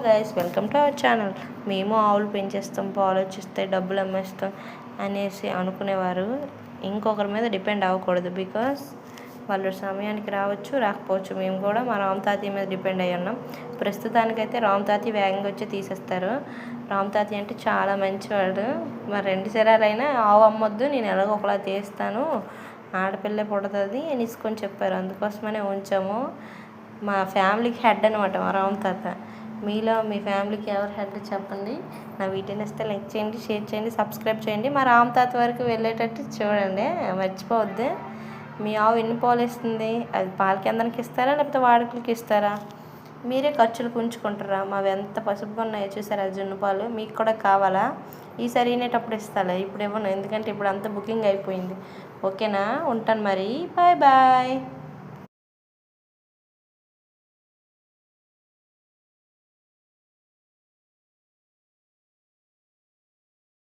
Guys, welcome to our channel. మేము ఆవులు పెంచేస్తాం, పాలు వచ్చిస్తాయి, డబ్బులు అమ్మేస్తాం అనేసి అనుకునేవారు ఇంకొకరి మీద డిపెండ్ అవ్వకూడదు. బికాస్ వాళ్ళు సమయానికి రావచ్చు, రాకపోవచ్చు. మేము కూడా మా రామ్ తాతయ్య మీద డిపెండ్ అయ్యి ఉన్నాం. ప్రస్తుతానికైతే రామ్ తాతయ్య వేగంగా వచ్చి తీసేస్తారు. రామ్ తాతయ్య అంటే చాలా మంచివాడు. మరి 2 శరాలైనా ఆవు అమ్మొద్దు, నేను ఎలాగో ఒకలా తీస్తాను, ఆడపిల్లే పుడుతుంది అనేసుకొని చెప్పారు. అందుకోసమనే ఉంచాము. మా ఫ్యామిలీకి హెడ్ అనమాట మా రామ్ తాత. మీలో మీ ఫ్యామిలీకి ఎవరు హెడ్ చెప్పండి. నా వీడియోని ఇస్తే లైక్ చేయండి, షేర్ చేయండి, సబ్స్క్రైబ్ చేయండి. మా రామ్ తాత వరకు వెళ్ళేటట్టు చూడండి, మర్చిపోవద్దు. మీ ఆవు ఎన్ని పాలు ఇస్తుంది? అది పాల కేంద్రానికి ఇస్తారా లేకపోతే వాడుకలకి ఇస్తారా? మీరే ఖర్చులు ఉంచుకుంటారా? మావి ఎంత పసుపుగా ఉన్నాయో చూసారా జున్ను పాలు. మీకు కూడా కావాలా? ఈసారి ఈనేటప్పుడు ఇస్తాలే, ఇప్పుడు ఇవ్వను, ఎందుకంటే ఇప్పుడు అంతా బుకింగ్ అయిపోయింది. ఓకేనా? ఉంటాను మరి. Bye bye.